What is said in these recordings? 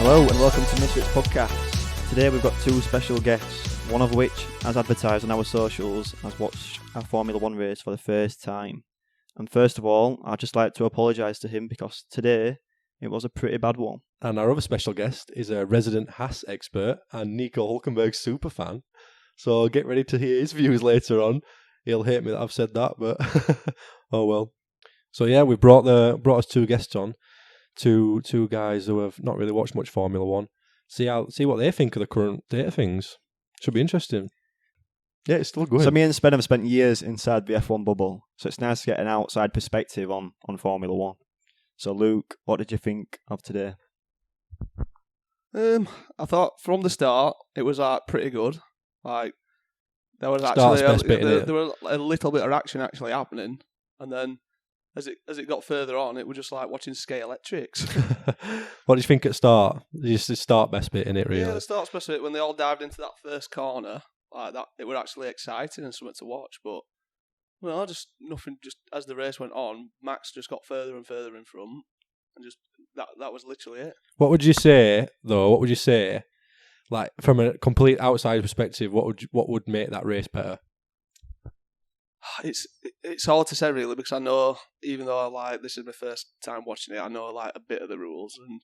Hello and welcome to Misfits Podcast. Today we've got two special guests, one of which, as advertised on our socials, has watched a Formula 1 race for the first time. And first of all, I'd just like to apologise to him because today it was a pretty bad one. And our other special guest is a resident Haas expert and Nico Hulkenberg superfan. So get ready to hear his views later on. He'll hate me that I've said that, but oh well. So yeah, we brought us two guests on. Two guys who have not really watched much Formula 1. See what they think of the current state of things. Should be interesting. Yeah, it's still going. So me and Spen have spent years inside the F1 bubble, so it's nice to get an outside perspective on Formula 1. So Luke, what did you think of today? I thought from the start it was pretty good. Like there was Start's actually best bit, innit? there was a little bit of action actually happening, and then as it got further on, it was just like watching Skate Electrics. What did you think at start? Just the start best bit in it, really. Yeah, the start's best bit when they all dived into that first corner, like that, it was actually exciting and something to watch. But well, just nothing. Just as the race went on, Max just got further and further in front, and just that was literally it. What would you say though? What would you say, like from a complete outside perspective? What would make that race better? It's hard to say really, because I know, even though this is my first time watching it, I know a bit of the rules, and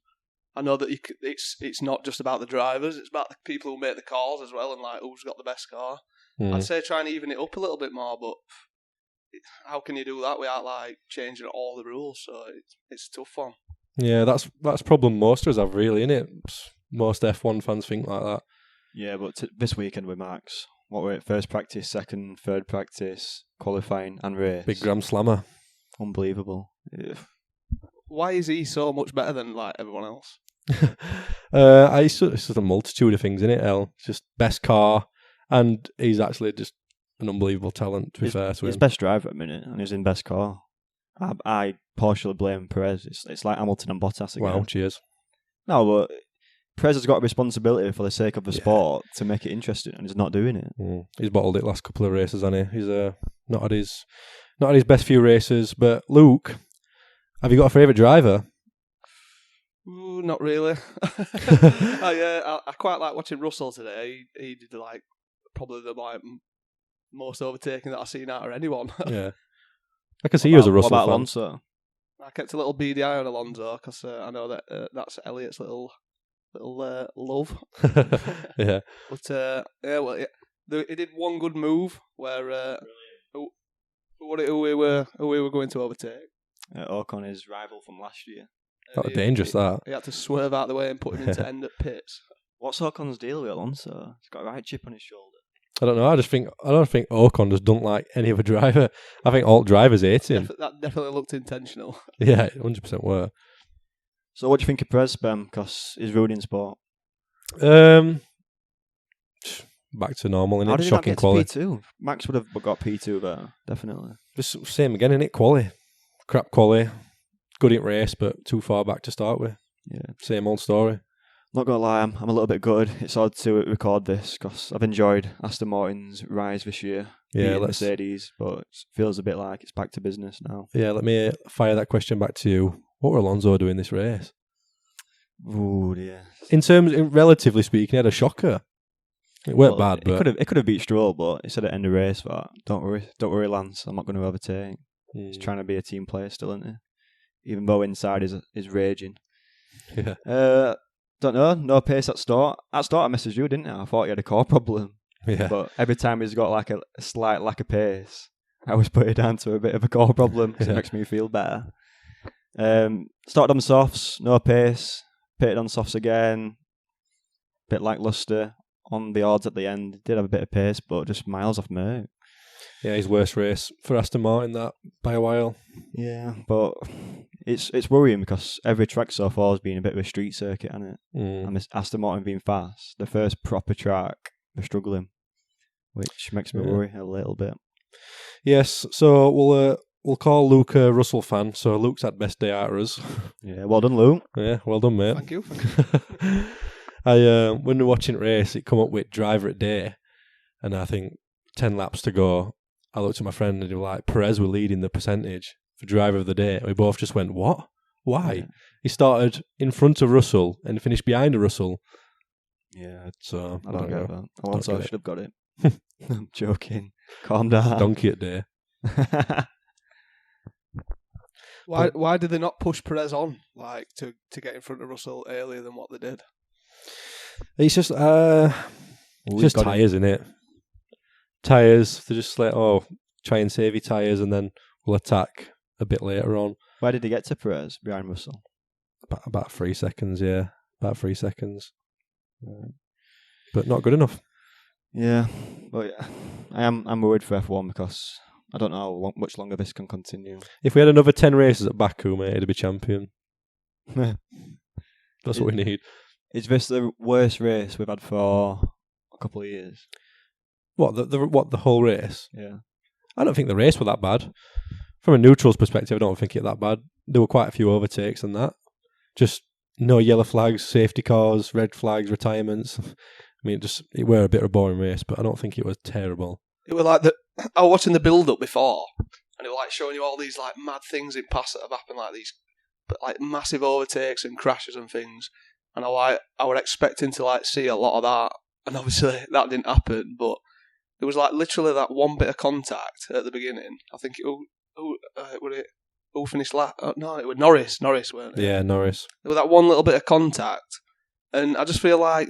I know that it's not just about the drivers, it's about the people who make the calls as well, and who's got the best car. I'd say try and even it up a little bit more, but how can you do that without changing all the rules? So it's a tough one. Yeah, that's a problem most of us have, really, innit? Most F1 fans think like that. Yeah, but this weekend with Max, what were it? First practice, second, third practice, qualifying and race. Big Grand Slammer. Unbelievable. Yeah. Why is he so much better than everyone else? It's just a multitude of things, isn't it, El? It's just best car, and he's actually just an unbelievable talent, to be fair to him. He's best driver at the minute, and he's in best car. I partially blame Perez. It's like Hamilton and Bottas again. Wow, cheers. No, but Perez has got a responsibility for the sake of the sport to make it interesting, and he's not doing it. He's bottled it last couple of races, hasn't he? He's not had his best few races. But Luke, have you got a favourite driver? Ooh, not really. I quite like watching Russell today. He did probably the most overtaking that I've seen out of anyone. Yeah, I can see you as a Russell fan. What about fan. Alonso? I kept a little beady eye on Alonso because I know that that's Elliot's little love. Yeah. But he did one good move where who we were going to overtake. Ocon, his rival from last year. That was dangerous, that. He had to swerve out of the way and put him into end at pits. What's Ocon's deal with Alonso? He's got a right chip on his shoulder. I don't know. I don't think Ocon just don't like any other driver. I think all drivers hate him. That definitely looked intentional. Yeah, 100% were. So what do you think of Perez, Ben? Because he's ruining sport. Back to normal, innit? How did he Shocking not get quality. to P2? Max would have got P2 there, definitely. Just same again, innit? Quality. Crap quality. Good in race, but too far back to start with. Yeah. Same old story. Not gonna lie, I'm a little bit gutted. It's odd to record this because I've enjoyed Aston Martin's rise this year. Yeah, Mercedes, but it feels a bit like it's back to business now. Yeah, let me fire that question back to you. What were Alonso doing this race? Ooh, dear. Relatively speaking, he had a shocker. It weren't bad, but it could have beat Stroll, but he said at the end of the race that don't worry, Lance, I'm not going to overtake. He's trying to be a team player still, isn't he? Even though inside is raging. Yeah. Don't know. No pace at start. At start, I messaged you, didn't I? I thought he had a core problem. Yeah. But every time he's got a slight lack of pace, I always put it down to a bit of a core problem because it makes me feel better. Started on softs, no pace. Pitted on softs again. Bit lackluster on the odds at the end. Did have a bit of pace, but just miles off Merck. Yeah, his worst race for Aston Martin, that by a while. Yeah, but it's worrying because every track so far has been a bit of a street circuit, hasn't it? And this Aston Martin being fast, the first proper track, they're struggling, which makes me worry a little bit. Yes, so we'll call Luke a Russell fan. So Luke's had best day out of us. Yeah, well done, Luke. Yeah, well done, mate. Thank you. When we were watching race, it come up with driver at day, and I think 10 laps to go. I looked at my friend and he was like, Perez were leading the percentage for driver of the day. We both just went, what? Why? Yeah. He started in front of Russell and finished behind Russell. Yeah, So I don't get know. that. Alonso get it. should have got it. I'm joking. Calm down. Donkey at day. Why did they not push Perez on like to get in front of Russell earlier than what they did? It's just tyres, isn't it? Tyres. They're just like, try and save your tyres, and then we'll attack a bit later on. Where did he get to Perez behind Russell? About 3 seconds, yeah. About 3 seconds. But not good enough. Yeah, but I'm worried for F1 because I don't know how much longer this can continue. If we had another 10 races at Baku, mate, it'd be champion. That's what we need. Is this the worst race we've had for a couple of years? What, the whole race? Yeah. I don't think the race were that bad. From a neutral's perspective, I don't think it that bad. There were quite a few overtakes and that. Just no yellow flags, safety cars, red flags, retirements. I mean, it were a bit of a boring race, but I don't think it was terrible. It was like I was watching the build-up before, and it was like showing you all these like mad things in pass that have happened, like these like massive overtakes and crashes and things. And I was expecting to like see a lot of that, and obviously that didn't happen. But it was like literally that one bit of contact at the beginning. I think who finished last? No, it was Norris. Norris, weren't it? Yeah, Norris. There was that one little bit of contact, and I just feel like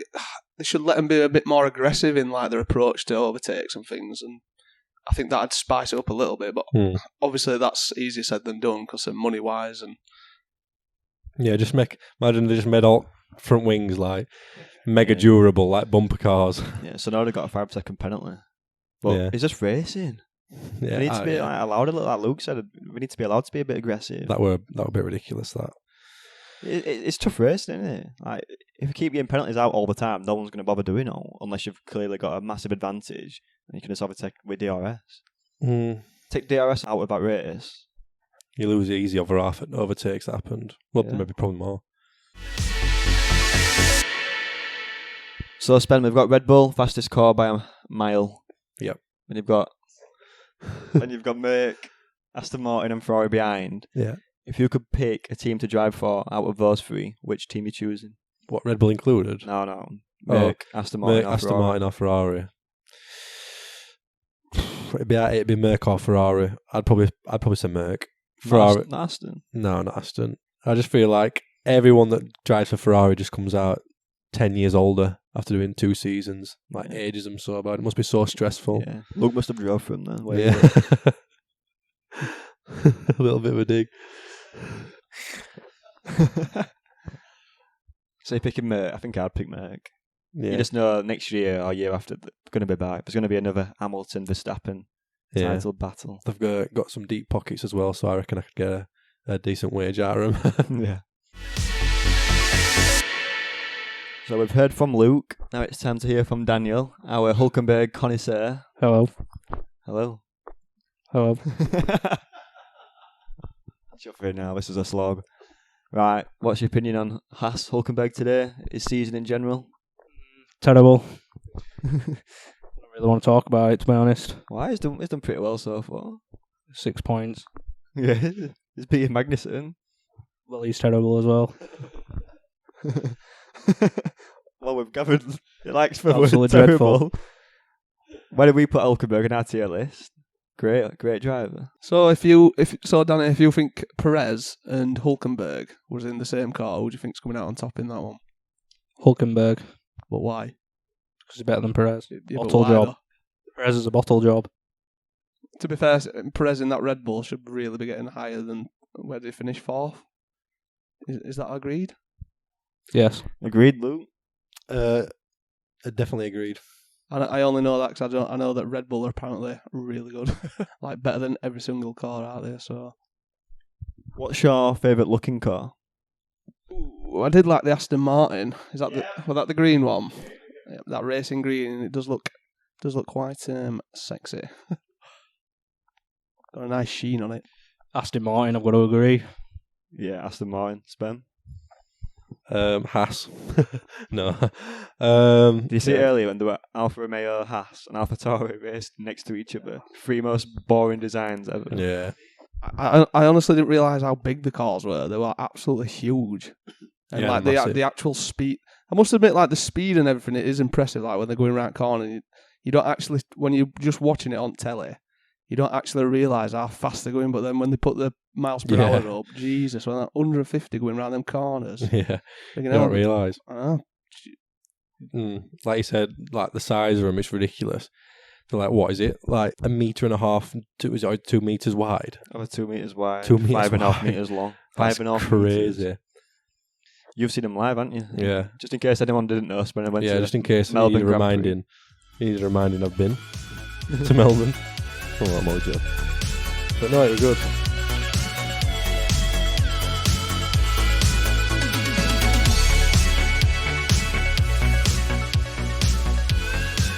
they should let them be a bit more aggressive in like their approach to overtakes and things. And I think that'd spice it up a little bit. But obviously that's easier said than done because of money wise and. Yeah, imagine they just made all front wings like mega durable, like bumper cars. Yeah, so now they've got a 5-second penalty. But it's just racing. Yeah, We need to be allowed, like Luke said, we need to be allowed to be a bit aggressive. That were a bit ridiculous, that. It's tough racing, isn't it? Like, if you keep getting penalties out all the time, no one's going to bother doing it, unless you've clearly got a massive advantage and you can just overtake with DRS. Take DRS out of that race. You lose easy over half at overtakes that happened. Well, maybe probably more. So, Spen, we've got Red Bull, fastest car by a mile. Yep. And you've got Merck, Aston Martin and Ferrari behind. Yeah. If you could pick a team to drive for out of those three, which team are you choosing? What, Red Bull included? No. Merck, Aston Martin, Aston Martin or Ferrari. It'd be Merck or Ferrari. I'd probably say Merck. Ferrari. Not Aston. No, not Aston. I just feel like everyone that drives for Ferrari just comes out 10 years older after doing 2 seasons. Like ages them so bad. It must be so stressful. Yeah. Luke must have drove from there. Yeah. A little bit of a dig. So you're picking Merck. I think I'd pick Merck. Yeah. You just know next year or year after they're going to be back. There's going to be another Hamilton Verstappen title battle. They've got some deep pockets as well, so I reckon I could get a decent wage out of them. Yeah. So we've heard from Luke. Now it's time to hear from Daniel, our Hulkenberg connoisseur. Hello. Hello. Hello. Shut for it now. This is a slog. Right. What's your opinion on Haas Hulkenberg today? His season in general? Terrible. I don't really want to talk about it, to be honest. Why? He's done pretty well so far. 6 points. Yeah. He's beating Magnussen. Well, he's terrible as well. Well, we've gathered he likes the word Absolutely terrible. dreadful. Where did we put Hulkenberg in our tier list? Great driver. So Danny, if you think Perez and Hulkenberg was in the same car, who do you think's coming out on top in that one? Hulkenberg. But why? Because he's better than Perez. Yeah, bottle why job. though? Perez is a bottle job. To be fair, Perez in that Red Bull should really be getting higher than where they finished 4th. Is that agreed? Yes. Agreed, Luke? Definitely agreed. I only know that because I know that Red Bull are apparently really good, like better than every single car out there. So, What's your favourite looking car? ooh, I did like the Aston Martin. Is that was that the green one? Yeah, that racing green. It does look quite sexy. Got a nice sheen on it. Aston Martin, I've got to agree. Yeah, Aston Martin. Spen? Haas. No. Did you see it earlier when there were Alfa Romeo, Haas and Alfa Tauri raced next to each other? 3 most boring designs ever. Yeah. I honestly didn't realise how big the cars were. They were absolutely huge. And Yeah, like massive. the actual speed, I must admit, like the speed and everything, it is impressive. Like when they're going around corner, you don't actually, when you're just watching it on telly, you don't actually realise how fast they're going. But then when they put the miles per hour up, Jesus, when 150 going around them corners, Yeah, you don't realise. I know. Like you said, like the size of them, it's ridiculous. They're like, what is it? Like 1.5 meters, 2 meters wide? Over 2 meters wide. 2 meters 5.5 wide. meters long. That's 5.5 crazy. meters. You've seen them live, haven't you? Yeah. Just in case anyone didn't know, when I went to just in case you Melbourne need a Grand Prix. reminding I've been to Melbourne. Oh, I'm only joking. But no, it was good.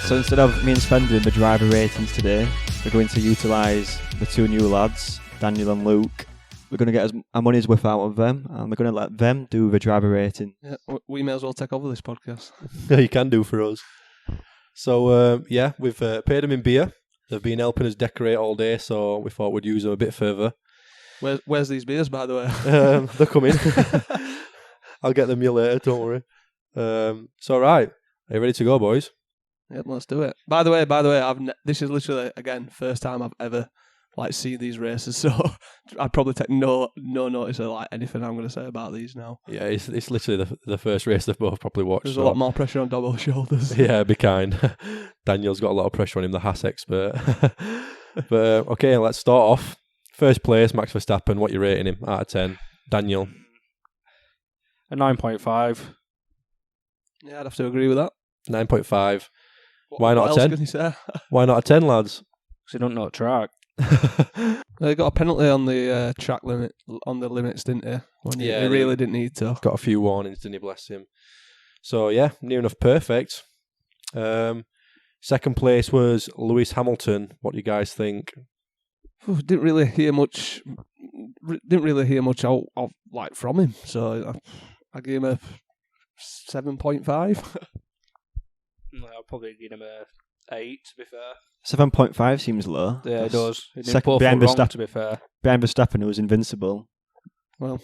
So instead of me and Sven doing the driver ratings today, we're going to utilise the two new lads, Daniel and Luke. We're going to get our money's worth out of them, and we're going to let them do the driver rating. Yeah, we may as well take over this podcast. You can do for us. So, we've paid them in beer. They've been helping us decorate all day, so we thought we'd use them a bit further. Where's these beers, by the way? They're coming. I'll get them you later, don't worry. So, right. Are you ready to go, boys? Yep, let's do it. By the way, this is literally, again, first time I've ever seen these races, so I'd probably take no notice of anything I'm going to say about these now. Yeah, it's literally the first race they've both probably watched. There's a lot more pressure on Dobbo's shoulders. Yeah, be kind. Daniel's got a lot of pressure on him, the Haas expert. But okay, let's start off. First place, Max Verstappen. What you rating him out of 10? Daniel? A 9.5. Yeah, I'd have to agree with that. 9.5. Why not what a 10? else can you say? Why not a 10, lads? Because you don't know the track. They got a penalty on the track limit, on the limits, didn't they? When Yeah, they really didn't need to. Got a few warnings, didn't he, bless him? So, yeah, near enough perfect. Second place was Lewis Hamilton. What do you guys think? Didn't really hear much out of from him. So I gave him a 7.5. No, I'll probably give him a 8, to be fair. 7.5 seems low. Yeah, it does. It didn't Second both behind look wrong, Verstappen. to be fair. Behind Verstappen, who was invincible. Well,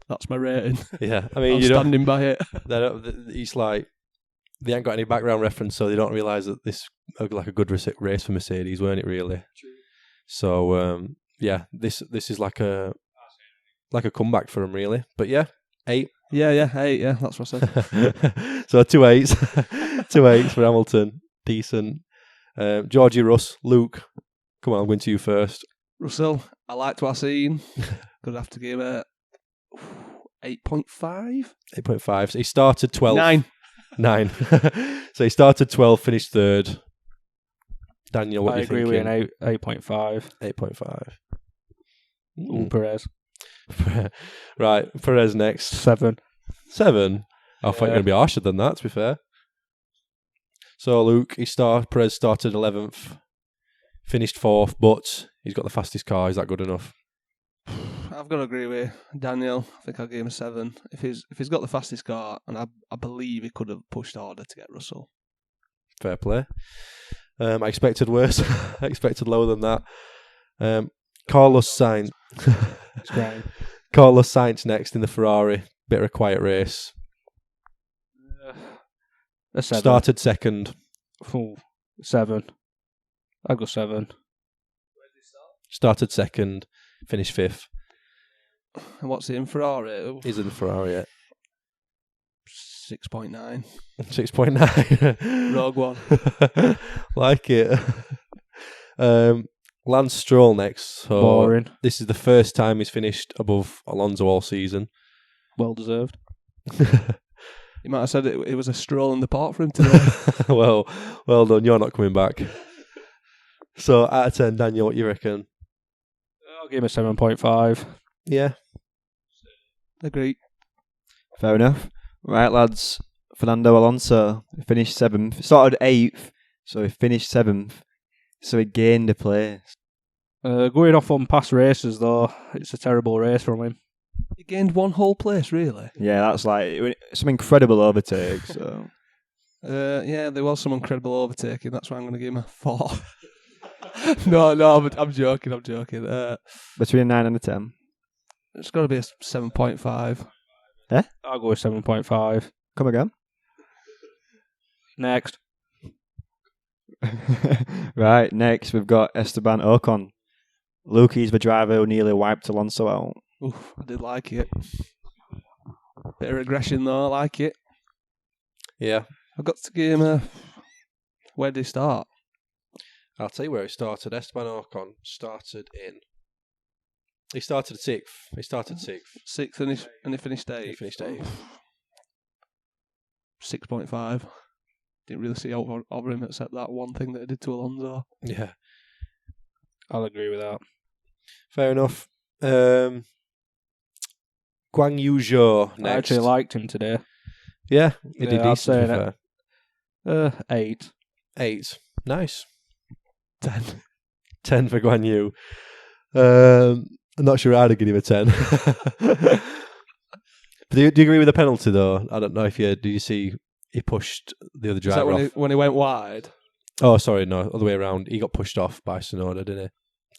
that's my rating. Yeah, I mean, I'm you don't. standing by it. It's like they ain't got any background reference, so they don't realise that this was like a good race for Mercedes, weren't it? Really. True. So this is like a comeback for them, really. But yeah, 8. Yeah, 8. Yeah, that's what I said. So 2 8s, 2 8s for Hamilton. Decent. Georgie, Russ, Luke. Come on, I'm going to you first. Russell, I liked what I seen. Gonna have to give him a 8.5. 8.5. So he started 12th. 9. So he started 12th, finished 3rd. Daniel, what I are you agree thinking? with an 8.5. 8.5. Ooh, Perez. Right, Perez next. 7. 7? I thought you were going to be harsher than that, to be fair. So Luke, Perez started 11th, finished 4th, but he's got the fastest car. Is that good enough? I've got to agree with Daniel. I think I'll give him a 7. If he's got the fastest car, and I believe he could have pushed harder to get Russell. Fair play. I expected worse. I expected lower than that. Carlos Sainz. It's great. Carlos Sainz next in the Ferrari. Bit of a quiet race. A 7. Started 2nd. Ooh, 7. I'll go 7. Where did he start? Started 2nd. Finished 5th. And what's he in Ferrari? He's in the Ferrari yet. 6.9. 6.9. Rogue One. Like it. Lance Stroll next. So Boring. this is the first time he's finished above Alonso all season. Well deserved. You might have said it was a stroll in the park for him today. Well done. You're not coming back. So out of 10, Daniel, what you reckon? I'll give him a 7.5. Yeah. Agreed. Fair enough. Right, lads. Fernando Alonso finished 7th. Started 8th, so he finished 7th. So he gained a place. Going off on past races, though, it's a terrible race from him. He gained 1 whole place, really? Yeah, that's some incredible overtake. So Yeah, there was some incredible overtaking. That's why I'm going to give him a 4. No, but I'm joking. Between 9 and a 10. It's got to be a 7.5. I'll go with 7.5. Come again. Next. Right, next we've got Esteban Ocon. Luke, he's the driver who nearly wiped Alonso out. Oof, I did like it. Bit of regression though, I like it. Yeah. I've got to give him a... Where did he start? I'll tell you where he started. Esteban Ocon started in... He started 6th. Sixth and he finished 8th. He finished 8th. 6.5. Didn't really see over him except that one thing that he did to Alonso. Yeah. I'll agree with that. Fair enough. Guang Yu Zhou next. I actually liked him today. Yeah, he did I'll decent, say to be that. fair. 8. 8. Nice. 10. 10 for Guan Yu. I'm not sure I'd give him a 10. Do you agree with the penalty, though? I don't know if do you see he pushed the other Is that driver off? when he went wide? Oh, sorry, no, other way around. He got pushed off by Tsunoda, didn't he?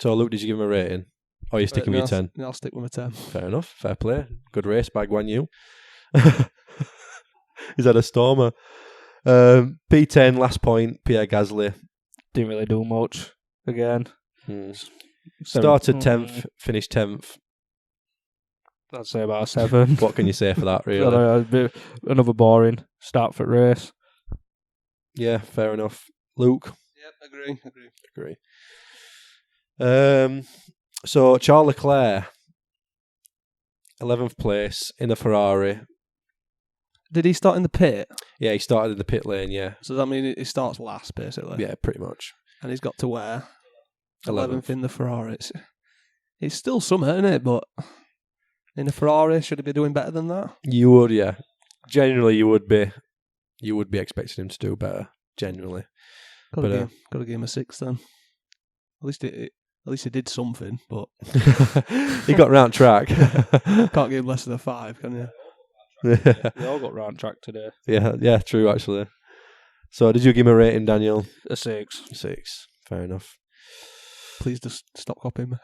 So, Luke, did you give him a rating? Or are you sticking with your 10? I'll stick with my 10. Fair enough. Fair play. Good race by Guan Yu. He's had a stormer. P10, last point, Pierre Gasly. Didn't really do much again. Started 10th, finished 10th. I'd say about a 7. What can you say for that, really? Another boring start for race. Yeah, fair enough. Luke? Yep, agree. So, Charles Leclerc, 11th place in a Ferrari. Did he start in the pit? Yeah, he started in the pit lane, yeah. So does that mean he starts last, basically? Yeah, pretty much. And he's got to where? 11th. 11th in the Ferrari. It's still something, isn't it? But in a Ferrari, should he be doing better than that? You would, yeah. Generally, you would be expecting him to do better. Genuinely, Got to give him a 6 then. At least he did something, but he got round track. can't give him less than a 5, can you? They all got round track today. Yeah, true actually. So, did you give him a rating, Daniel? A 6. 6. Fair enough. Please just stop copying me.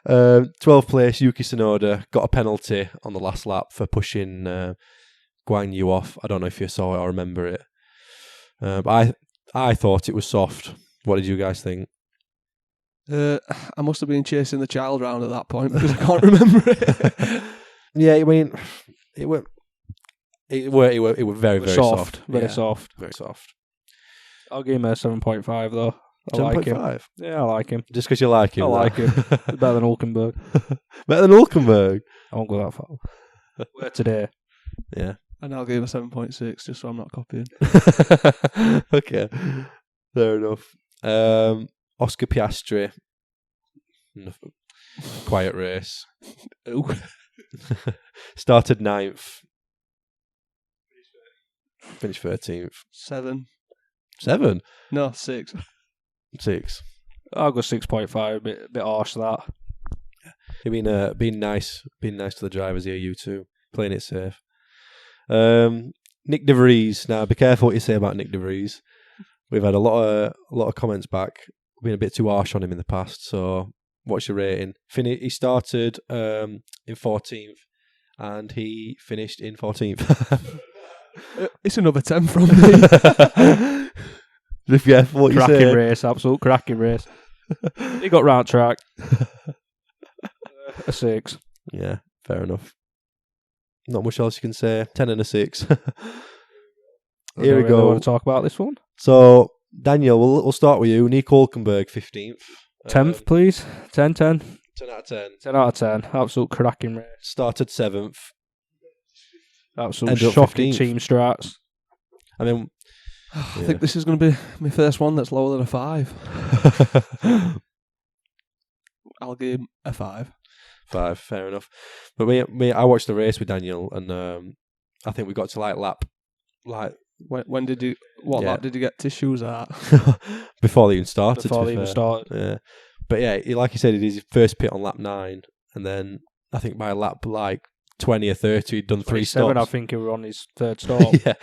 12th place, Yuki Tsunoda got a penalty on the last lap for pushing Guan Yu off. I don't know if you saw it or remember it. But I thought it was soft. What did you guys think? I must have been chasing the child round at that point because I can't remember it. Yeah, I mean, it were very, very soft. Very soft. Very soft. I'll give him a 7.5 though. I 7.5? like him. Yeah, I like him. Just because you like him? I like him. Better than Hulkenberg. Better than Hulkenberg? I won't go that far. We're today. Yeah. And I'll give him a 7.6 just so I'm not copying. Okay. Fair enough. Oscar Piastri. Quiet race. Started 9th. Finished 13th. 7. 7? No, 6. 6. I'll go 6.5. A bit harsh that. You've been nice to the drivers here, you two. Playing it safe. Nick De Vries. Now, be careful what you say about Nick De Vries. We've had a lot of comments back. We've been a bit too harsh on him in the past. So, what's your rating? He started in 14th, and he finished in 14th. It's another 10 from me. Be careful what you say. Cracking race, absolute cracking race. He got round track. A 6. Yeah, fair enough. Not much else you can say. 10 and a 6. Here we go. Want to talk about this one? So, Daniel, we'll start with you. Nico Hulkenberg, 15th. 10th, please. 10. 10 out of 10. 10 out of 10. Absolute cracking race. Started 7th. Absolute Ended up shocking 15th. team strats. I mean, I think this is going to be my first one that's lower than a 5. I'll give him a 5. 5, fair enough. But I watched the race with Daniel, and I think we got to lap. When did you? What lap did you get tissues at? Before they even started. Before they even started. Yeah. But yeah, like you said, he did his first pit on lap 9, and then I think by lap 20 or 30, he'd done 3 stops. I think he were on his 3rd stop. Yeah.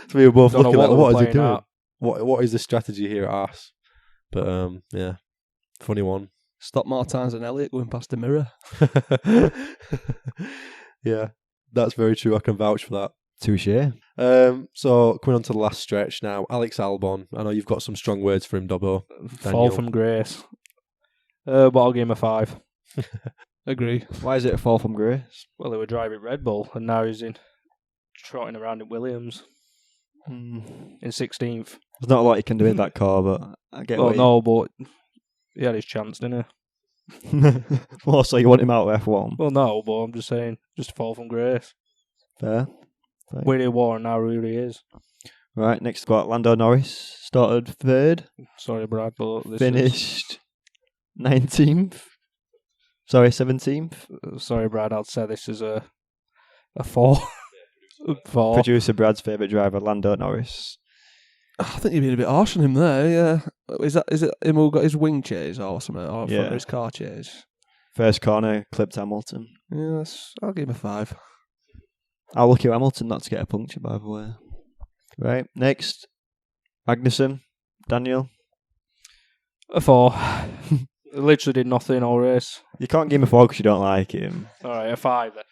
So we were both looking like, what is he doing? At. What is the strategy here at Haas? But yeah, funny one. Stop more times than Elliot going past the mirror. Yeah, that's very true. I can vouch for that. Touche. So coming on to the last stretch now, Alex Albon. I know you've got some strong words for him, Dobbo. Fall Daniel. from grace. But I'll give him a 5. Agree. Why is it a fall from grace? Well, he were driving Red Bull, and now he's trotting around in Williams in 16th. There's not a lot you can do in that car, but I get Well, what no, but he had his chance, didn't he? Well, so you want him out of F1? Well, no, but I'm just saying, just a fall from grace. Fair. Where he was and now who he is. Right, next we've got Lando Norris. Started third. Sorry, Brad, but this Finished 19th. Sorry, 17th. Sorry, Brad, I'd say this is a 4. 4. Producer Brad's favourite driver, Lando Norris. I think you're being a bit harsh on him there. Yeah, is it him who got his wing chase or something, or Yeah. his car chase? First corner, clipped Hamilton. Yeah, I'll give him a 5. I'll look at Hamilton not to get a puncture, by the way. Right, next. Magnussen. Daniel. A 4. Literally did nothing all race. You can't give him a 4 because you don't like him. Alright, a 5 then.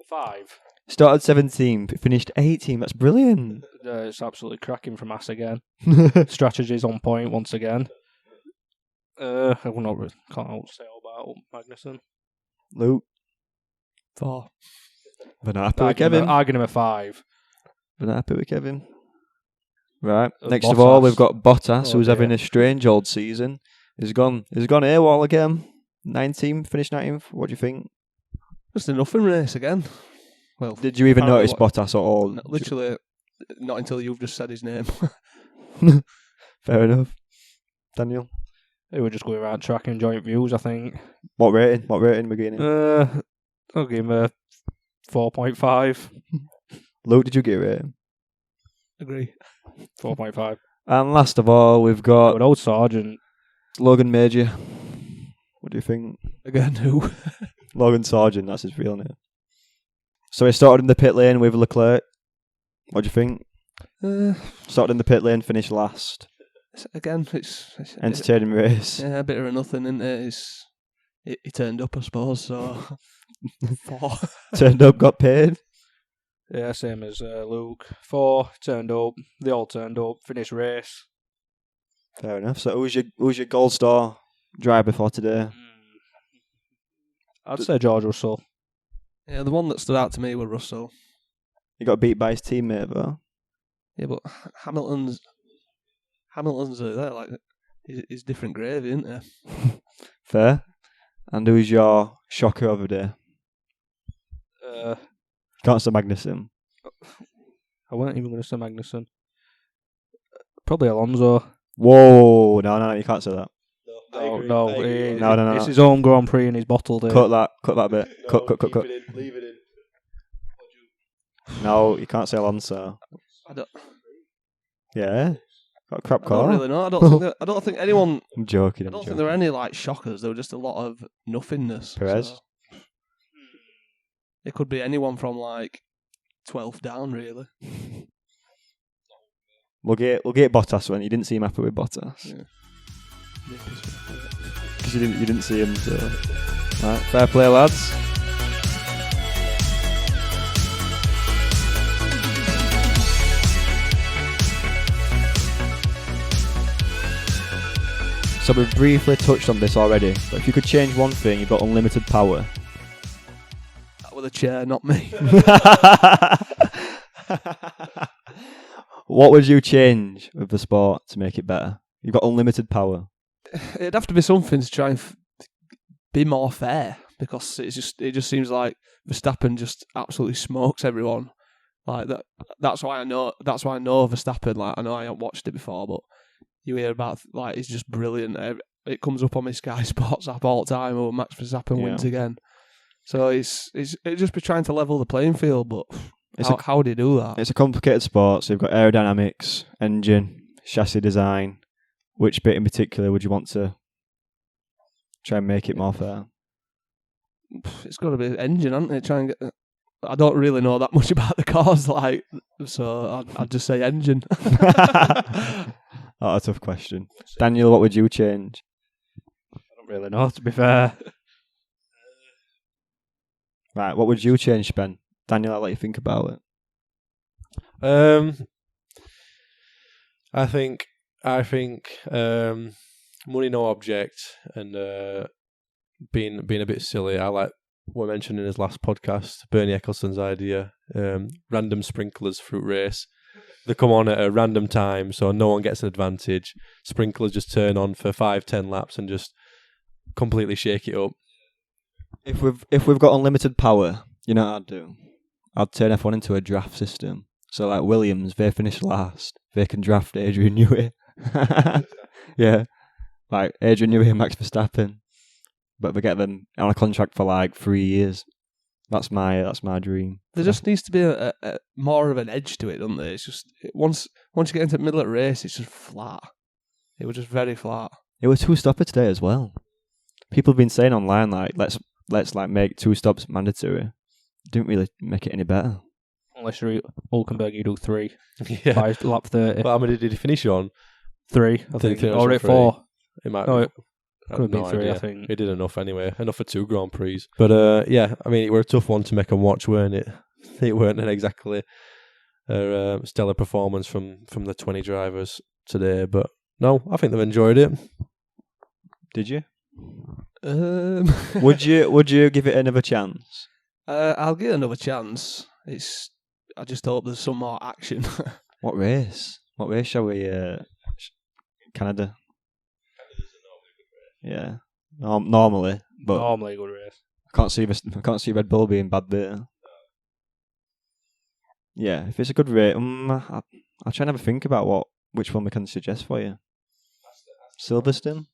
A 5. Started 17th, finished 18th. That's brilliant. It's absolutely cracking from us again. Strategy's on point once again. I will not can't know what to say all about Magnussen. Luke. 4. We're not happy with Kevin. I'll give him a 5. We're not happy with Kevin. Right. Next Bottas. of all, we've got Bottas, Oh, who's having dear. a strange old season. He's gone AWOL again. 19th, finished 19th. What do you think? Just a nothing race again. Well, Did you even apparently notice Bottas at all? literally, not until you've just said his name. Fair enough. Daniel. They were just going around tracking joint views, I think. What rating? What rating we're getting? I'll give him a 4.5. Luke, did you get a rating? Agree. 4.5. And last of all, we've got Good old Sergeant. Logan Major. What do you think? Again, who? Logan Sargent, that's his real name. So he started in the pit lane with Leclerc. What do you think? Started in the pit lane, finished last. Again, it's Entertaining race. yeah, a bit of a nothing, isn't it? He turned up, I suppose. So 4. Turned up, got paid. Yeah, same as Luke. 4, turned up. They all turned up. Finished race. Fair enough. So who's your gold star driver for today? I'd say George Russell. Yeah, the one that stood out to me was Russell. He got beat by his teammate though. Yeah, but Hamilton's there, like he's different gravy, isn't he? Fair. And who's your shocker of the day? Can't say Magnussen. I weren't even going to say Magnussen. Probably Alonso. Whoa! No, you can't say that. No. No. It's his own Grand Prix and he's bottled it. Cut that bit. Cut. Leave it in. No, you can't say Alonso. I don't Yeah, got a crap I don't car. really know. I don't think anyone. I'm joking. I don't think there were any like shockers. There were just a lot of nothingness. Perez? So it could be anyone from like 12th down, really. We'll get Bottas when you didn't see him happy with Bottas Yeah. because you didn't see him. So, right, fair play, lads. So we've briefly touched on this already, but if you could change one thing, you've got unlimited power. That with a chair, not me. What would you change with the sport to make it better? You've got unlimited power. It'd have to be something to try and be more fair, because it just seems like Verstappen just absolutely smokes everyone. Like that. That's why I know Verstappen. Like I know I haven't watched it before, but you hear about like he's just brilliant. It comes up on my Sky Sports app all the time. Oh, Max Verstappen wins again. So it'd just be trying to level the playing field, but how do you do that? It's a complicated sport, so you've got aerodynamics, engine, chassis design. Which bit in particular would you want to try and make it more fair? It's got to be engine, hasn't it? Try and get. I don't really know that much about the cars, like, so I'd just say engine. Oh, a tough question. Daniel, what would you change? I don't really know, to be fair. Right, what would you change, Ben? Daniel, I'll let you think about it. I think money no object and being a bit silly. I like what I mentioned in his last podcast, Bernie Eccleston's idea. Random sprinklers fruit race. They come on at a random time, so no one gets an advantage. Sprinklers just turn on for 5-10 laps and just completely shake it up. If we've got unlimited power, you know what I'd do? I'd turn F1 into a draft system. So like Williams, they finish last. They can draft Adrian Newey. Yeah. Like Adrian Newey and Max Verstappen. But they get them on a contract for like 3 years. That's my dream. There just needs to be a more of an edge to it, doesn't there? It's just once you get into the middle of the race, it's just flat. It was just very flat. It was 2-stopper today as well. People have been saying online like let's like make 2 stops mandatory. Didn't really make it any better. Unless you're Hulkenberg, you do 3 Yeah. by lap 30. But how many did he finish on? 3, I think. finish Or on at 3. 4. It might No, be. it could have been 3, I think. He did enough anyway. Enough for 2 Grand Prix. But yeah, I mean, it were a tough one to make them watch, weren't it? It weren't exactly a stellar performance from the 20 drivers today. But no, I think they've enjoyed it. Did you? Would you give it another chance? I'll give it another chance. I just hope there's some more action. What race? What race shall we? Canada. Yeah, normally, but Normally a good race. I can't see Red Bull being bad there. Yeah, if it's a good race, I'll try and have a think about which one we can suggest for you. Silverstone.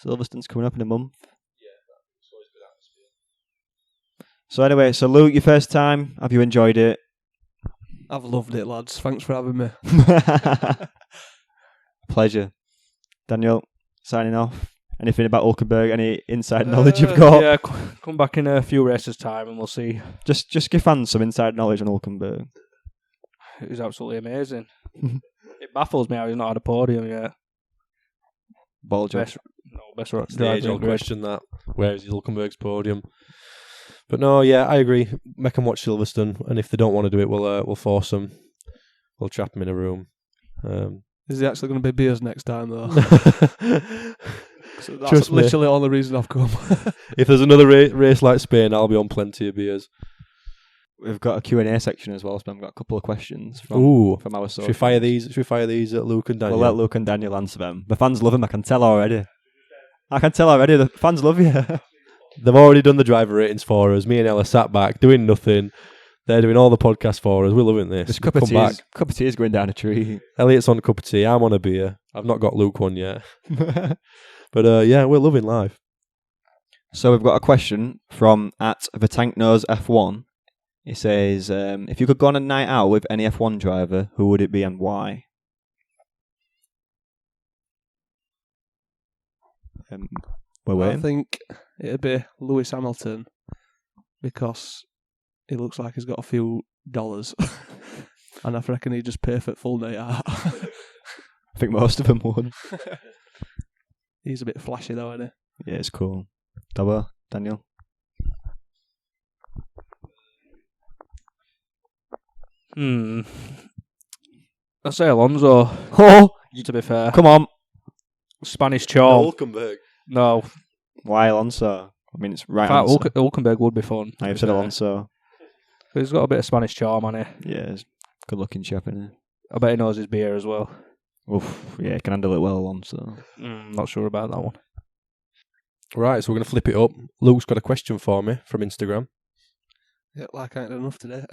Silverstone's coming up in a month. So anyway, so Luke, your first time. Have you enjoyed it? I've loved it, lads. Thanks for having me. Pleasure. Daniel, signing off. Anything about Hulkenberg? Any inside knowledge you've got? Yeah, come back in a few races' time and we'll see. Just give fans some inside knowledge on Hulkenberg. It was absolutely amazing. It baffles me how he's not had a podium yet. Ball job. Best That's the driver in age-old grid. question that. Where is Hulkenberg's podium? But no, yeah, I agree. Make them watch Silverstone, and if they don't want to do it, we'll force them. We'll trap them in a room. Is there actually going to be beers next time, though? So that's Trust me. literally all the reason I've come. If there's another race like Spain, I'll be on plenty of beers. We've got a Q&A section as well, so we've got a couple of questions from our Should we fire these? Should we fire these at Luke and Daniel? We'll let Luke and Daniel answer them. The fans love them, I can tell already. The fans love you. They've already done the driver ratings for us. Me and Ella sat back doing nothing. They're doing all the podcasts for us. We're loving this. This Come cup back. of tea is going down a tree. Elliot's on a cup of tea. I'm on a beer. I've not got Luke one yet. But yeah, we're loving life. So we've got a question from @TheTankNoseF1. He says, if you could go on a night out with any F1 driver, who would it be and why? We're I waiting. think it'd be Lewis Hamilton because he looks like he's got a few dollars. And I reckon he'd just pay for it full night out. I think most of them would. He's a bit flashy though, isn't he? Yeah, it's cool. Dabo, Daniel? I'd say Alonso, Oh, to be fair. come on. Spanish charm. Hulkenberg. No. Why Alonso? I mean, it's right In fact, answer. Hulkenberg would be fun. to I've be said fair. Alonso. He's got a bit of Spanish charm on it. Yeah, he's a good-looking chap, isn't I bet he knows his beer as well. he? Oof, yeah, he can handle it well, Alonso. Not sure about that one. Right, so we're going to flip it up. Luke's got a question for me from Instagram. Yeah, like I ain't done enough today.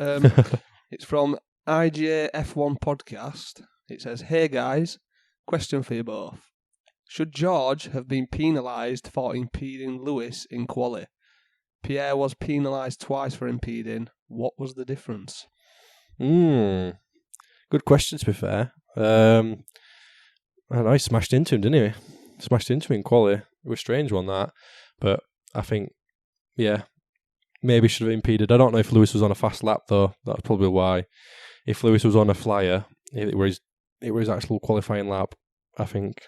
It's from IJF1 Podcast. It says, "Hey guys, question for you both. Should George have been penalised for impeding Lewis in quali? Pierre was penalised twice for impeding. What was the difference?" Good question, to be fair. I don't know, he smashed into him, didn't he? Smashed into him in quali. It was a strange one, that. But I think, yeah, maybe should have impeded. I don't know if Lewis was on a fast lap, though. That's probably why. If Lewis was on a flyer, it was his actual qualifying lap, I think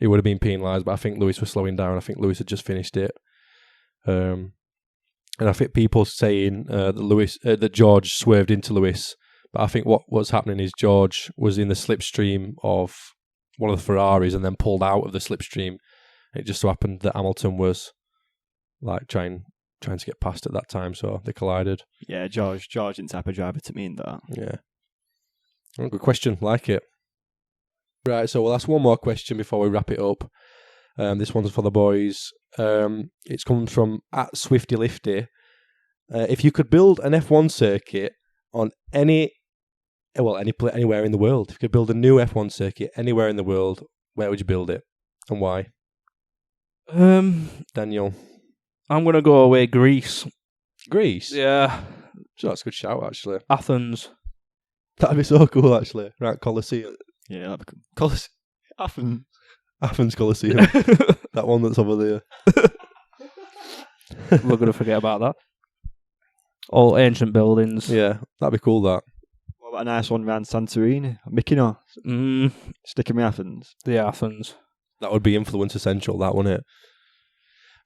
he would have been penalised, but I think Lewis was slowing down. I think Lewis had just finished it. And I think people saying that George swerved into Lewis, but I think what was happening is George was in the slipstream of one of the Ferraris and then pulled out of the slipstream. It just so happened that Hamilton was like trying to get past at that time, so they collided. Yeah, George isn't the type of driver to mean that. Yeah. Oh, good question. Like it. Right, so we'll ask one more question before we wrap it up. This one's for the boys. It's come from @SwiftyLifty. If you could build an F1 circuit on anywhere in the world, if you could build a new F1 circuit anywhere in the world, where would you build it and why? Daniel. I'm going to go away Greece. Greece? Yeah. So that's a good shout, actually. Athens. That'd be so cool, actually. Right, Colosseum. Yeah, that'd be cool. Athens Colosseum. That one that's over there. We're going to forget about that. All ancient buildings. Yeah, that'd be cool, that. What about a nice one around Santorini? Mykonos? Sticking with Athens. The Athens. That would be influence essential, that, wouldn't it?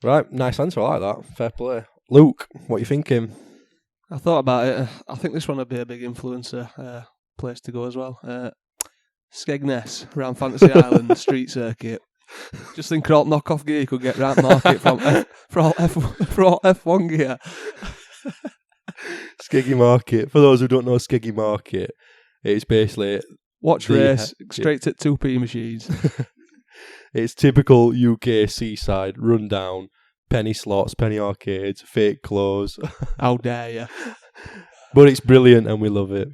Right, nice answer. I like that. Fair play. Luke, what are you thinking? I thought about it. I think this one would be a big influencer place to go as well. Skegness, around Fantasy Island, street circuit. Just think all knockoff gear you could get round market for all F1 gear. Skeggy Market. For those who don't know Skeggy Market, it's basically... Watch race, straight to 2p machines. It's typical UK seaside, rundown, penny slots, penny arcades, fake clothes. How dare you? But it's brilliant and we love it.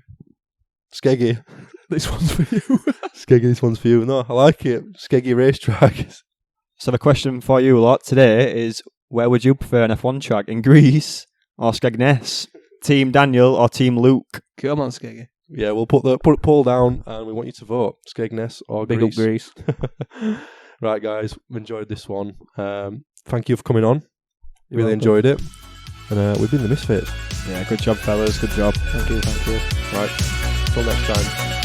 Skeggy. This one's for you. Skeggy, this one's for you. No, I like it. Skeggy racetrack. So the question for you lot today is, where would you prefer an F1 track, in Greece or Skegness? Team Daniel or Team Luke? Come on, Skeggy. Yeah, we'll put a poll down and we want you to vote. Skegness or Big Greece. up Greece. Right, guys, we enjoyed this one. Thank you for coming on. You're really welcome. enjoyed it. And we've been the Misfits. Yeah, good job, fellas. Good job. Thank you. Right, till next time.